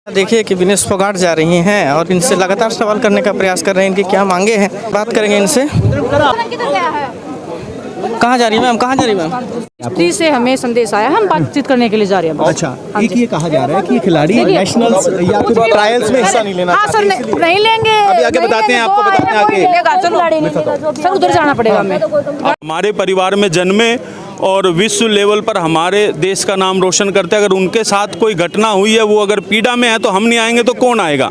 देखिए कि विनेश फोगाट जा रही हैं और इनसे लगातार सवाल करने का प्रयास कर रहे हैं, इनकी क्या मांगे हैं, बात करेंगे इनसे। कहाँ जा रही है मैम, कहाँ जा रही है मैम? डी से हमें संदेश आया, हम बातचीत करने के लिए जा रहे हैं। अच्छा, एक ये कहा जा रहा है कि खिलाड़ी नेशनल्स या फिर ट्रायल्स में हिस्सा नहीं लेना हाँ सर, नहीं लेंगे। अभी आगे बताते हैं, आपको बताते हैं आगे। सर उधर जाना पड़ेगा हमें। हमारे परिवार में जन्मे और विश्व लेवल पर हमारे देश का नाम रोशन करते, अगर उनके साथ कोई घटना हुई है, वो अगर पीड़ा में है तो हम नहीं आएंगे तो कौन आएगा।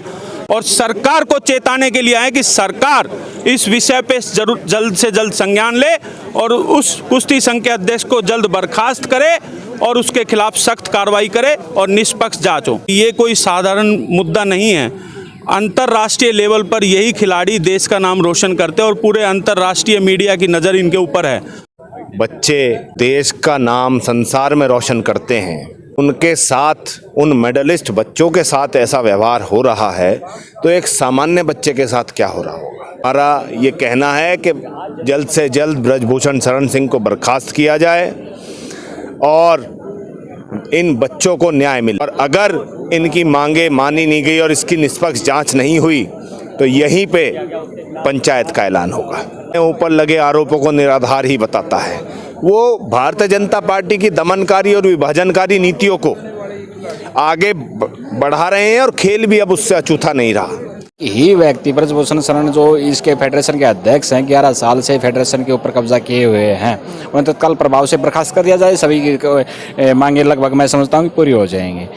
और सरकार को चेताने के लिए आए कि सरकार इस विषय पे जल्द से जल्द संज्ञान ले और उस कुश्ती संघ के अध्यक्ष को जल्द बर्खास्त करे और उसके खिलाफ सख्त कार्रवाई करे और निष्पक्ष जांच हो। ये कोई साधारण मुद्दा नहीं है। अंतर्राष्ट्रीय लेवल पर यही खिलाड़ी देश का नाम रोशन करते हैं और पूरे अंतर्राष्ट्रीय मीडिया की नज़र इनके ऊपर है। बच्चे देश का नाम संसार में रोशन करते हैं, उनके साथ उन मेडलिस्ट बच्चों के साथ ऐसा व्यवहार हो रहा है तो एक सामान्य बच्चे के साथ क्या हो रहा होगा। हमारा ये कहना है कि जल्द से जल्द ब्रजभूषण शरण सिंह को बर्खास्त किया जाए और इन बच्चों को न्याय मिले। और अगर इनकी मांगे मानी नहीं गई और इसकी निष्पक्ष जांच नहीं हुई तो यहीं पे पंचायत का ऐलान होगा। ऊपर लगे आरोपों को निराधार ही बताता है। वो भारतीय जनता पार्टी की दमनकारी और विभाजनकारी नीतियों को आगे बढ़ा रहे हैं और खेल भी अब उससे अछूता नहीं रहा। ही व्यक्ति ब्रजभूषण शरण जो इसके फेडरेशन के अध्यक्ष हैं, 11 साल से फेडरेशन के ऊपर कब्जा किए हुए हैं, उन्हें तत्काल प्रभाव से बर्खास्त कर दिया जाए। सभी की मांगे लगभग मैं समझता हूँ कि पूरी हो जाएंगी।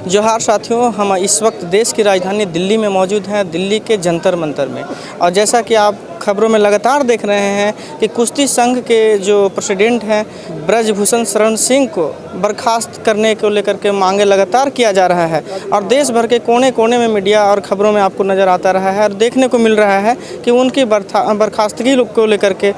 जोहार साथियों, हम इस वक्त देश की राजधानी दिल्ली में मौजूद हैं, दिल्ली के जंतर मंतर में। और जैसा कि आप खबरों में लगातार देख रहे हैं कि कुश्ती संघ के जो प्रेसिडेंट हैं ब्रजभूषण शरण सिंह को बर्खास्त करने को लेकर के मांगे लगातार किया जा रहा है। और देश भर के कोने कोने में मीडिया और खबरों में आपको नज़र आता रहा है और देखने को मिल रहा है कि उनकी बर्खास्तगी को लेकर के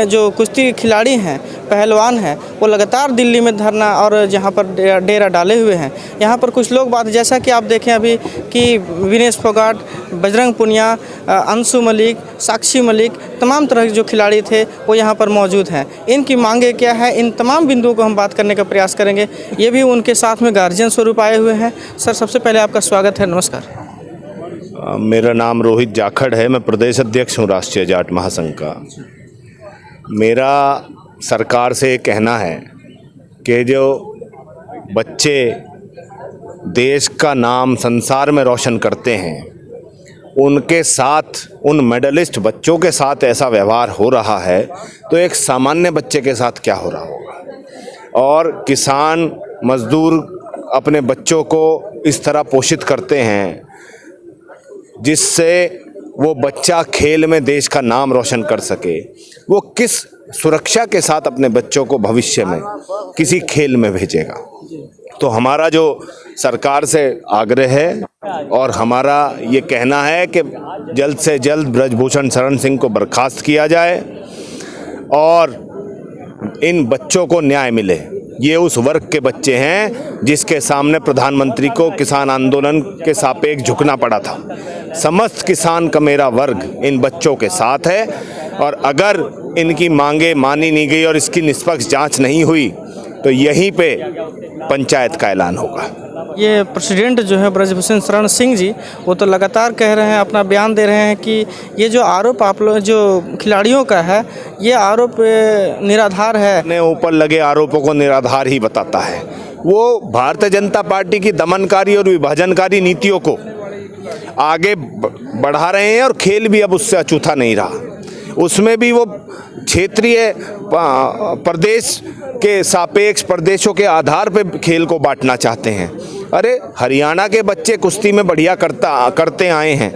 जो कुश्ती खिलाड़ी हैं, पहलवान हैं, वो लगातार दिल्ली में धरना और जहाँ पर डेरा डाले हुए हैं। यहाँ पर कुछ लोग बात, जैसा कि आप देखें अभी कि विनेश फोगाट, बजरंग पुनिया, अंशु मलिक, साक्षी मलिक, तमाम तरह के जो खिलाड़ी थे वो यहाँ पर मौजूद हैं। इनकी मांगे क्या है, इन तमाम बिंदुओं को हम बात करने का प्रयास करेंगे। ये भी उनके साथ में गार्जियन स्वरूप आए हुए हैं। सर, सबसे पहले आपका स्वागत है, नमस्कार। मेरा नाम रोहित जाखड़ है, मैं प्रदेश अध्यक्ष हूँ राष्ट्रीय जाट महासंघ का। मेरा सरकार से कहना है कि जो बच्चे देश का नाम संसार में रोशन करते हैं, उनके साथ उन मेडलिस्ट बच्चों के साथ ऐसा व्यवहार हो रहा है तो एक सामान्य बच्चे के साथ क्या हो रहा होगा। और किसान मजदूर अपने बच्चों को इस तरह पोषित करते हैं जिससे वो बच्चा खेल में देश का नाम रोशन कर सके। वो किस सुरक्षा के साथ अपने बच्चों को भविष्य में किसी खेल में भेजेगा। तो हमारा जो सरकार से आग्रह है और हमारा ये कहना है कि जल्द से जल्द ब्रजभूषण शरण सिंह को बर्खास्त किया जाए और इन बच्चों को न्याय मिले। ये उस वर्ग के बच्चे हैं जिसके सामने प्रधानमंत्री को किसान आंदोलन के सापेक्ष झुकना पड़ा था। समस्त किसान का मेरा वर्ग इन बच्चों के साथ है और अगर इनकी मांगे मानी नहीं गई और इसकी निष्पक्ष जांच नहीं हुई तो यहीं पे पंचायत का ऐलान होगा। ये प्रेसिडेंट जो है ब्रजभूषण शरण सिंह जी, वो तो लगातार कह रहे हैं, अपना बयान दे रहे हैं कि ये जो आरोप आप लोग जो खिलाड़ियों का है, ये आरोप निराधार है। अपने ऊपर लगे आरोपों को निराधार ही बताता है। वो भारतीय जनता पार्टी की दमनकारी और विभाजनकारी नीतियों को आगे बढ़ा रहे हैं और खेल भी अब उससे अछूता नहीं रहा। उसमें भी वो क्षेत्रीय प्रदेश के सापेक्ष प्रदेशों के आधार पे खेल को बांटना चाहते हैं। अरे हरियाणा के बच्चे कुश्ती में बढ़िया करते आए हैं,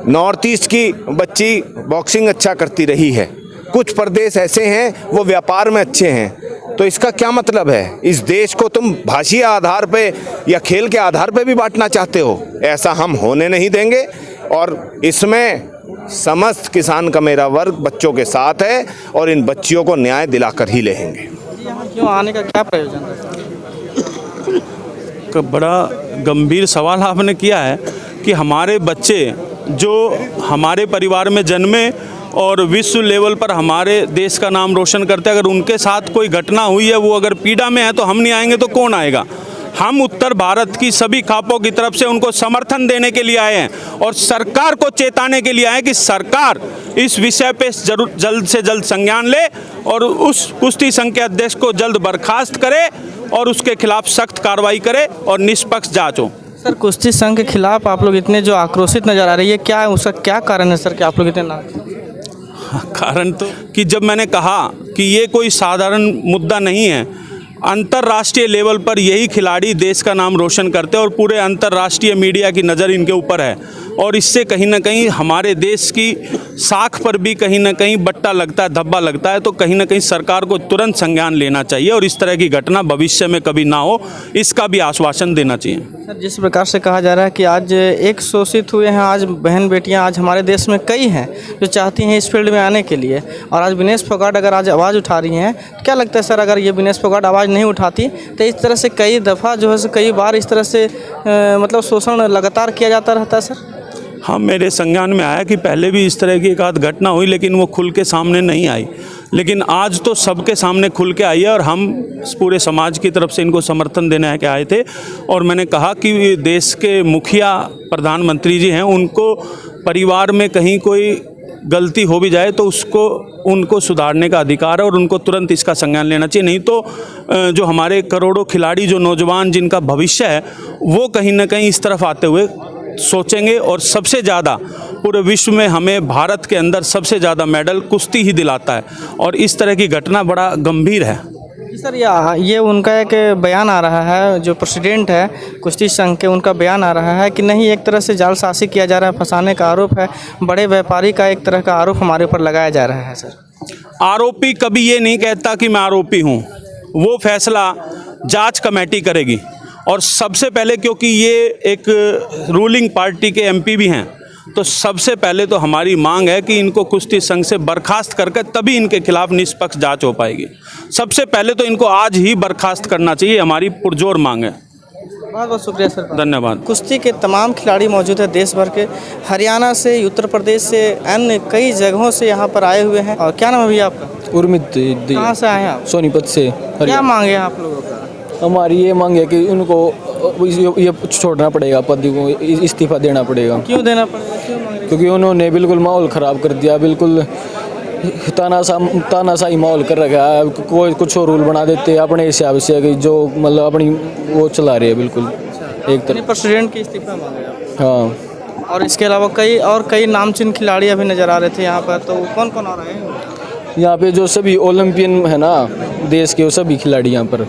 नॉर्थ ईस्ट की बच्ची बॉक्सिंग अच्छा करती रही है, कुछ प्रदेश ऐसे हैं वो व्यापार में अच्छे हैं। तो इसका क्या मतलब है? इस देश को तुम भाषीय आधार पे या खेल के आधार पे भी बांटना चाहते हो। ऐसा हम होने नहीं देंगे और इसमें समस्त किसान का मेरा वर्ग बच्चों के साथ है और इन बच्चियों को न्याय दिलाकर ही लेंगे। यहाँ क्यों आने का क्या प्रयोजन है? बड़ा गंभीर सवाल आपने किया है कि हमारे बच्चे जो हमारे परिवार में जन्मे और विश्व लेवल पर हमारे देश का नाम रोशन करते हैं। अगर उनके साथ कोई घटना हुई है, वो अगर पीड़ा में है तो हम नहीं आएंगे तो कौन आएगा। हम उत्तर भारत की सभी खापों की तरफ से उनको समर्थन देने के लिए आए हैं और सरकार को चेताने के लिए आए हैं कि सरकार इस विषय पे जल्द से जल्द संज्ञान ले और उस कुश्ती संघ के अध्यक्ष को जल्द बर्खास्त करे और उसके खिलाफ सख्त कार्रवाई करे और निष्पक्ष जांच हो। सर, कुश्ती संघ के खिलाफ आप लोग इतने जो आक्रोशित नज़र आ रही है, क्या है उसका क्या कारण है सर कि आप लोग इतने कारण तो कि जब मैंने कहा कि ये कोई साधारण मुद्दा नहीं है, अंतर्राष्ट्रीय लेवल पर यही खिलाड़ी देश का नाम रोशन करते हैं और पूरे अंतर्राष्ट्रीय मीडिया की नज़र इनके ऊपर है और इससे कहीं ना कहीं हमारे देश की साख पर भी कहीं ना कहीं बट्टा लगता है, धब्बा लगता है। तो कहीं ना कहीं सरकार को तुरंत संज्ञान लेना चाहिए और इस तरह की घटना भविष्य में कभी ना हो, इसका भी आश्वासन देना चाहिए। सर, जिस प्रकार से कहा जा रहा है कि आज एक शोषित हुए हैं, आज बहन बेटियां आज हमारे देश में कई हैं जो चाहती हैं इस फील्ड में आने के लिए, और आज विनेश फोगाट अगर आज आवाज़ उठा रही हैं, तो क्या लगता है सर अगर ये विनेश फोगाट आवाज़ नहीं उठाती तो इस तरह से कई दफ़ा जो है कई बार इस तरह से मतलब शोषण लगातार किया जाता रहता है सर? हाँ, मेरे संज्ञान में आया कि पहले भी इस तरह की एक आध घटना हुई लेकिन वो खुल के सामने नहीं आई, लेकिन आज तो सबके सामने खुल के आई है और हम पूरे समाज की तरफ से इनको समर्थन देने के आए थे। और मैंने कहा कि देश के मुखिया प्रधानमंत्री जी हैं, उनको परिवार में कहीं कोई गलती हो भी जाए तो उनको सुधारने का अधिकार है और उनको तुरंत इसका संज्ञान लेना चाहिए। नहीं तो जो हमारे करोड़ों खिलाड़ी, जो नौजवान जिनका भविष्य है, वो कहीं ना कहीं इस तरफ आते हुए सोचेंगे और सबसे ज़्यादा पूरे विश्व में हमें भारत के अंदर सबसे ज़्यादा मेडल कुश्ती ही दिलाता है और इस तरह की घटना बड़ा गंभीर है। सर, ये उनका एक बयान आ रहा है, जो प्रेसिडेंट है कुश्ती संघ के, उनका बयान आ रहा है कि नहीं, एक तरह से जालसाजी किया जा रहा है, फंसाने का आरोप है, बड़े व्यापारी का एक तरह का आरोप हमारे ऊपर लगाया जा रहा है। सर, आरोपी कभी ये नहीं कहता कि मैं आरोपी हूँ, वो फैसला जांच कमेटी करेगी। और सबसे पहले, क्योंकि ये एक रूलिंग पार्टी के एमपी भी हैं, तो सबसे पहले तो हमारी मांग है कि इनको कुश्ती संघ से बर्खास्त करके तभी इनके खिलाफ निष्पक्ष जांच हो पाएगी। सबसे पहले तो इनको आज ही बर्खास्त करना चाहिए, हमारी पुरजोर मांग है। बहुत बहुत शुक्रिया सर, धन्यवाद। कुश्ती के तमाम खिलाड़ी मौजूद हैं देश भर के, हरियाणा से, उत्तर प्रदेश से, अन्य कई जगहों से यहाँ पर आए हुए हैं। और क्या नाम है भैया आपका? उर्मित, कहाँ से आए हैं आप? सोनीपत से। क्या मांगे आप लोगों का? हमारी ये मांग है कि उनको ये छोड़ना पड़ेगा, पद को इस्तीफा देना पड़ेगा। क्यों देना पड़ेगा, क्यों मांग रहे? क्योंकि उन्होंने बिल्कुल माहौल ख़राब कर दिया, बिल्कुल तानाशाही माहौल कर रखा है। कोई कुछ और रूल बना देते अपने हिसाब से कि जो मतलब अपनी वो चला रहे हैं बिल्कुल एक तरह। प्रेसिडेंट की इस्तीफा मांगे आप? हाँ, और इसके अलावा कई नामचीन खिलाड़ी अभी नज़र आ रहे थे यहाँ पर, तो कौन कौन आ रहे हैं यहाँ पे? जो सभी ओलंपियन है ना देश के, वो सभी खिलाड़ी यहाँ पर।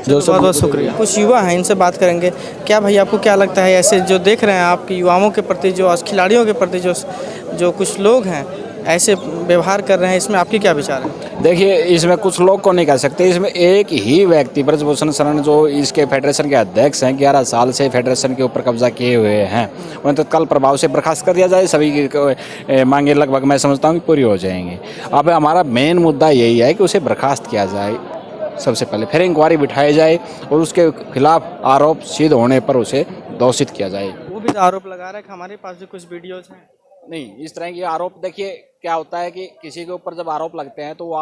बहुत बहुत शुक्रिया। कुछ युवा हैं, इनसे बात करेंगे। क्या भाई, आपको क्या लगता है ऐसे जो देख रहे हैं आपके युवाओं के प्रति, जो खिलाड़ियों के प्रति जो कुछ लोग हैं ऐसे व्यवहार कर रहे हैं, इसमें आपके क्या विचार है? देखिए, इसमें कुछ लोग को नहीं कह सकते, इसमें एक ही व्यक्ति ब्रजभूषण शरण जो इसके फेडरेशन के अध्यक्ष हैं, 11 साल से फेडरेशन के ऊपर कब्जा किए हुए हैं, उन्हें तत्काल प्रभाव से बर्खास्त कर दिया जाए, सभी की मांगे लगभग मैं समझता हूँ कि पूरी हो जाएंगी। अब हमारा मेन मुद्दा यही है कि उसे बर्खास्त किया जाए सबसे पहले, फिर इंक्वायरी बिठाई जाए और उसके खिलाफ आरोप सिद्ध होने पर उसे दोषित किया जाए। वो भी आरोप लगा रहा है कि हमारे पास जो कुछ वीडियोज हैं। नहीं, इस तरह के आरोप, देखिए क्या होता है कि किसी के ऊपर जब आरोप लगते हैं तो वो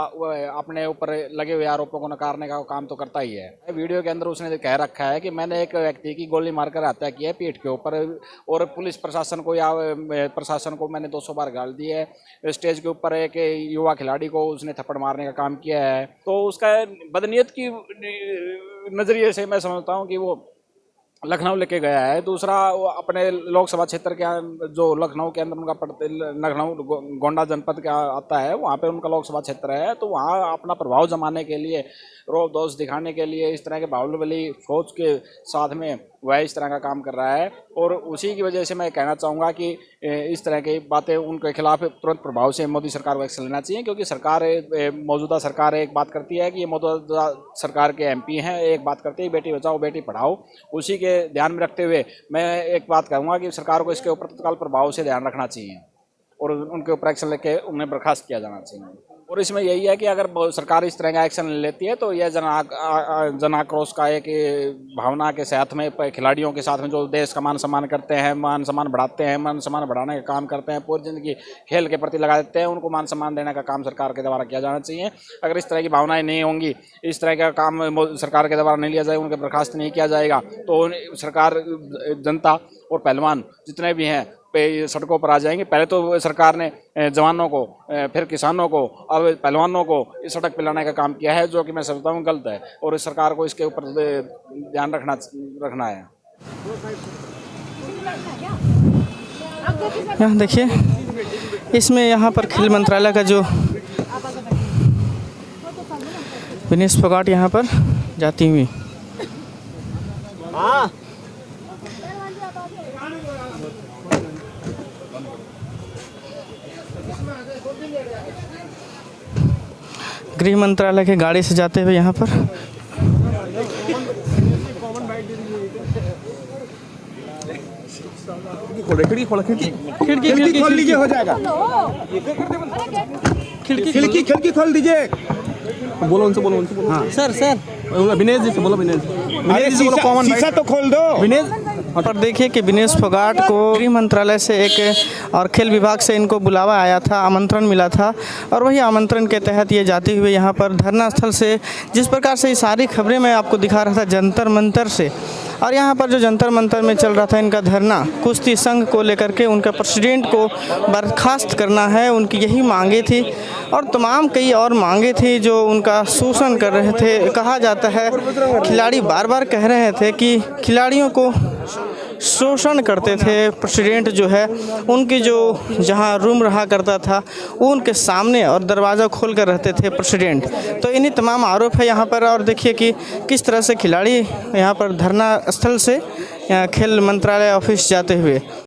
अपने ऊपर लगे हुए आरोपों को नकारने का काम तो करता ही है। वीडियो के अंदर उसने कह रखा है कि मैंने एक व्यक्ति की गोली मारकर हत्या की है पीठ के ऊपर, और पुलिस प्रशासन को या प्रशासन को मैंने 200 बार गाल दी है। स्टेज के ऊपर एक युवा खिलाड़ी को उसने थप्पड़ मारने का काम किया है। तो उसका बदनीयत की नज़रिए से मैं समझता हूँ कि वो लखनऊ लेके गया है। दूसरा, वो अपने लोकसभा क्षेत्र के जो लखनऊ के अंदर उनका लखनऊ गोंडा जनपद का आता है, वहाँ पे उनका लोकसभा क्षेत्र है, तो वहाँ अपना प्रभाव जमाने के लिए, रोब दोष दिखाने के लिए इस तरह के बाहुबली सोच के साथ में वह इस तरह का काम कर रहा है। और उसी की वजह से मैं कहना चाहूँगा कि इस तरह की बातें उनके खिलाफ तुरंत प्रभाव से मोदी सरकार को एक्शन लेना चाहिए, क्योंकि सरकार, मौजूदा सरकार एक बात करती है कि ये मौजूदा सरकार के एमपी हैं, एक बात करते हैं बेटी बचाओ बेटी पढ़ाओ। उसी के ध्यान में रखते हुए मैं एक बात कहूँगा कि सरकार को इसके ऊपर तत्काल प्रभाव से ध्यान रखना चाहिए और उनके ऊपर एक्शन लेके उन्हें बर्खास्त किया जाना चाहिए। और इसमें यही है कि अगर सरकार इस तरह का एक्शन लेती है तो यह जन आक्रोश का एक भावना के साथ में खिलाड़ियों के साथ में जो देश का मान सम्मान करते हैं, मान सम्मान बढ़ाते हैं, मान सम्मान बढ़ाने का काम करते हैं, पूरी जिंदगी खेल के प्रति लगा देते हैं, उनको मान सम्मान देने का काम सरकार के द्वारा किया जाना चाहिए। अगर इस तरह की भावनाएं नहीं होंगी, इस तरह का काम सरकार के द्वारा नहीं लिया जाएगा, उनके बर्खास्त नहीं किया जाएगा, तो सरकार, जनता और पहलवान जितने भी हैं पे सड़कों पर आ जाएंगे। पहले तो सरकार ने जवानों को, फिर किसानों को, अब पहलवानों को इस सड़क पर लाने का काम किया है, जो कि मैं समझता हूँ गलत है और इस सरकार को इसके ऊपर ध्यान रखना है। यहाँ देखिए, इसमें यहाँ पर खेल मंत्रालय का जो विनेश फोगाट यहाँ पर जाती हुई गृह मंत्रालय के गाड़ी से जाते हुए यहाँ पर खिड़की खोल लीजिए, हो जाएगा। खिड़की खोल दीजिए। बोलो उनसे, बोलो। हाँ सर विनेश जी से बोलो, विनेश जी बोलो, कॉमन शीशा तो खोल दो विनेश। पर देखिए कि विनेश फोगाट को गृह मंत्रालय से एक और खेल विभाग से इनको बुलावा आया था, आमंत्रण मिला था और वही आमंत्रण के तहत ये जाते हुए यहाँ पर धरना स्थल से, जिस प्रकार से ये सारी खबरें मैं आपको दिखा रहा था जंतर मंतर से, और यहाँ पर जो जंतर मंतर में चल रहा था इनका धरना, कुश्ती संघ को लेकर के उनका प्रेसिडेंट को बर्खास्त करना है, उनकी यही मांगे थी और तमाम कई और मांगे थी जो उनका शोषण कर रहे थे। कहा जाता है, खिलाड़ी बार बार कह रहे थे कि खिलाड़ियों को शोषण करते थे प्रेसिडेंट जो है, उनकी जो जहां रूम रहा करता था वो उनके सामने और दरवाज़ा खोल कर रहते थे प्रेसिडेंट। तो इन्हीं तमाम आरोप है यहाँ पर। और देखिए कि किस तरह से खिलाड़ी यहाँ पर धरना स्थल से खेल मंत्रालय ऑफिस जाते हुए